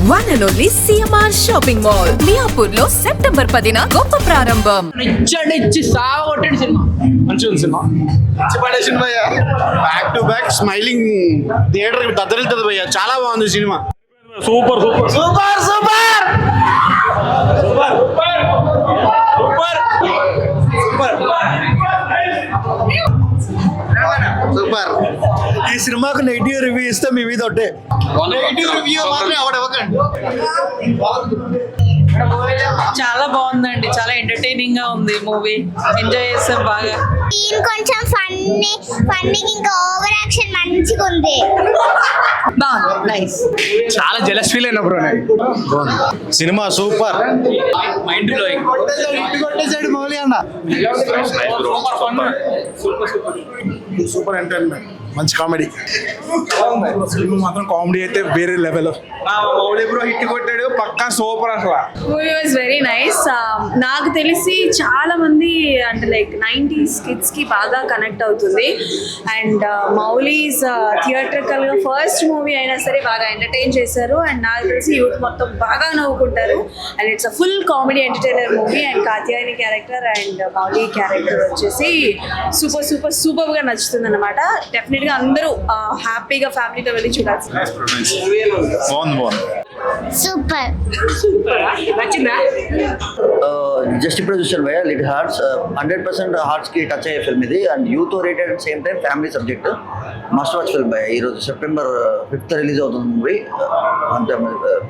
One and only CMR Shopping Mall. మియాపూర్లో September 10న గొప్ప ప్రారంభం. ఇచ్చి సాగొట్టిన సినిమా మంచిగా ఉంది సినిమా. పడే సినిమా back to back smiling theatre దద్దరిల్తుంది భయ్య. చాలా బాగుంది సినిమా. Super super super super super. ఈ సినిమాకు నెగిటివ్ రివ్యూ ఇస్తే మీ మీద ఒకటే. నెగిటివ్ రివ్యూ మాత్రం ఎవడెవకండి. చాలా బాగుందండి, చాలా ఎంటర్టైనింగ్ గా ఉంది మూవీ. ఎంజాయ్ చేస్తాం బాగా. సీన్ కొంచెం ఫన్నీ ఇంకా ఓవర్ యాక్షన్ మంచిగా ఉంది. బాగుంది, నైస్. చాలా జెలస్ ఫీల్ అయినా బ్రో. సినిమా సూపర్. Mind blowing. కొట్టేసాడు మౌలి అన్న. సూపర్ ఎంటర్టైన్మెంట్, మంచి కామెడీ. సినిమా మాత్రం కామెడీ అయితే వేరే లెవెల్. మౌలి బ్రో హిట్ కొట్టాడు పక్కా. సూపర్ అసలు. Movie was very nice. నాకు తెలిసి చాలా మంది అంటే లైక్ 90s కిడ్స్ కి బాగా కనెక్ట్ అవుతుంది. అండ్ మౌలీస్ థియేట్రికల్ గా ఫస్ట్ మూవీ అయినా సరే బాగా ఎంటర్టైన్ చేశారు. అండ్ నాకు తెలిసి యూత్ మొత్తం బాగా నవ్వుకుంటారు. And it's a full comedy entertainer movie. And Katyayani character and Mouli character వచ్చేసి సూపర్ సూపర్ సూపర్ గా నచ్చుతుంది అనమాట. డెఫినెట్ గా అందరూ హ్యాపీగా ఫ్యామిలీతో వెళ్ళి చూడాల్సింది. సూపర్. నచ్చిందా? జస్ట్ ఇప్పుడే చూసాను భయ్య లిటిల్ హార్ట్స్. 100% హార్ట్స్కి టచ్ అయ్యే ఫిల్మ్ ఇది. And youth oriented at same time family subject. Must watch film భయ్య. ఈరోజు September 5th రిలీజ్ అవుతుంది మూవీ. అంతే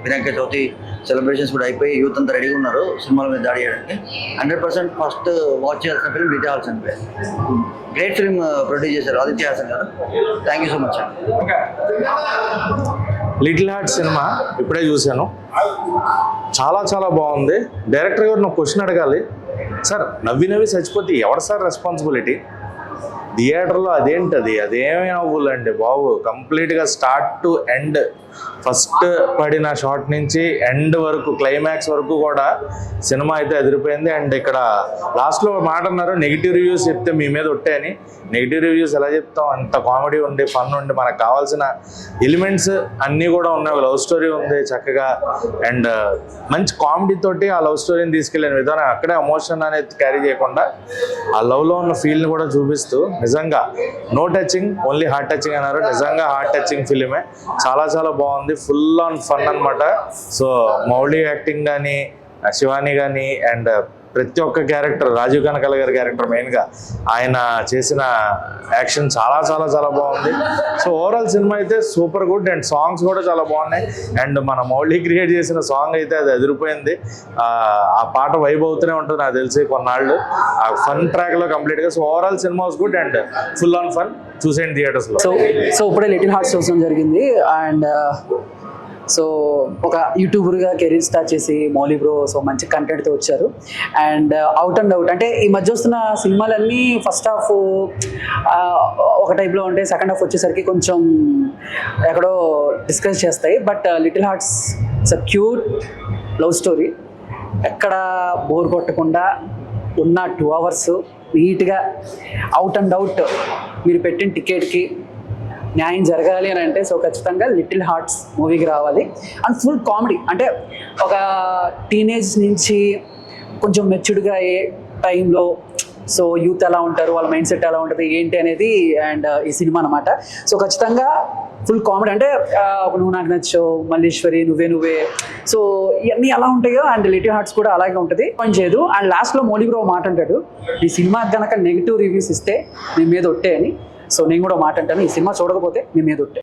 వినాయక చవితి సెలబ్రేషన్స్ కూడా అయిపోయి యూత్ అంతా రెడీగా ఉన్నారు సినిమాల మీద దాడి చేయడానికి. 100% ఫస్ట్ వాచ్ చేయాల్సిన ఫిల్మ్ లిటిల్ హార్ట్స్ అండి. గ్రేట్ ఫిల్మ్ ప్రొడ్యూస్ చేశారు ఆదిత్య హాసన్ గారు. థ్యాంక్ యూ సో మచ్ అండి. లిటిల్ హార్ట్ సినిమా ఇప్పుడే చూశాను. చాలా చాలా బాగుంది. డైరెక్టర్ గారు నాకు క్వశ్చన్ అడగాలి. సార్ నవ్వి చచ్చిపోతే ఎవరు సార్ రెస్పాన్సిబిలిటీ? థియేటర్లో అదేంటది, అదేమీ నవ్వులండి బాబు. కంప్లీట్గా స్టార్ట్ టు ఎండ్, ఫస్ట్ పడిన షాట్ నుంచి ఎండ్ వరకు క్లైమాక్స్ వరకు కూడా సినిమా అయితే అదిరిపోయింది. అండ్ ఇక్కడ లాస్ట్లో మాట అన్నారు నెగిటివ్ రివ్యూస్ చెప్తే మీ మీద ఒట్టే అని. నెగిటివ్ రివ్యూస్ ఎలా చెప్తాం? అంత కామెడీ ఉండి ఫన్ ఉండి మనకు కావాల్సిన ఎలిమెంట్స్ అన్నీ కూడా ఉన్నాయి. లవ్ స్టోరీ ఉంది చక్కగా. అండ్ మంచి కామెడీ తోటి ఆ లవ్ స్టోరీని తీసుకెళ్ళిన విధానం, అక్కడే ఎమోషన్ అనేది క్యారీ చేయకుండా ఆ లవ్లో ఉన్న ఫీల్ని కూడా చూపిస్తూ నిజంగా no touching only heart touching అన్నారు. నిజంగా హార్ట్ టచింగ్ ఫిలిమే. చాలా చాలా బాగుంది. ఫుల్ ఆన్ ఫన్ అనమాట. సో మౌలి యాక్టింగ్ కానీ, శివాని కానీ, అండ్ ప్రతి ఒక్క క్యారెక్టర్, రాజీవ్ కనకాల గారి క్యారెక్టర్ మెయిన్గా ఆయన చేసిన యాక్షన్ చాలా చాలా చాలా బాగుంది. సో ఓవరాల్ సినిమా అయితే సూపర్ గుడ్. అండ్ సాంగ్స్ కూడా చాలా బాగున్నాయి. అండ్ మన మౌలి క్రియేట్ చేసిన సాంగ్ అయితే అది అదిరిపోయింది. ఆ పాట వైబ్ అవుతూనే ఉంటుంది నాకు తెలిసి కొన్నాళ్ళు. ఆ ఫన్ ట్రాక్లో కంప్లీట్గా. So overall cinema was good and full on fun. చూసేయండి థియేటర్స్లో. సో ఇప్పుడే లిటిల్ హార్ట్స్ చూడడం జరిగింది. అండ్ సో ఒక యూట్యూబర్గా కెరీర్ స్టార్ట్ చేసి మౌలి బ్రో సో మంచి కంటెంట్తో వచ్చారు. అండ్ అవుట్ అండ్ అవుట్ అంటే ఈ మధ్య వస్తున్న సినిమాలన్నీ ఫస్ట్ హాఫ్ ఒక టైప్లో ఉంటే సెకండ్ హాఫ్ వచ్చేసరికి కొంచెం ఎక్కడో డిస్కస్ చేస్తాయి. But little hearts it's a cute love story. ఎక్కడ బోర్ కొట్టకుండా ఉన్న 2 hours నీట్గా అవుట్ అండ్ అవుట్ మీరు పెట్టిన టికెట్కి న్యాయం జరగాలి అని అంటే సో ఖచ్చితంగా లిటిల్ హార్ట్స్ మూవీకి రావాలి. అండ్ ఫుల్ కామెడీ అంటే ఒక టీనేజ్ నుంచి కొంచెం మెచ్యూర్డ్గా అయ్యే టైంలో సో యూత్ ఎలా ఉంటారు, వాళ్ళ మైండ్ సెట్ ఎలా ఉంటుంది ఏంటి అనేది అండ్ ఈ సినిమా అనమాట. సో ఖచ్చితంగా ఫుల్ కామెడీ అంటే నువ్వు నాకు నచ్చావు, మల్లీశ్వరి, నువ్వే సో ఇవన్నీ ఎలా ఉంటాయో అండ్ లిటిల్ హార్ట్స్ కూడా అలాగే ఉంటుంది. పని చేయదు. అండ్ లాస్ట్లో మౌలి బ్రో మాట అంటాడు, ఈ సినిమాకి కనుక నెగిటివ్ రివ్యూస్ ఇస్తే మీ మీద ఒట్టే అని. సో నేను కూడా మాట అంటాను, ఈ సినిమా చూడకపోతే మీ మీద ఒట్టే.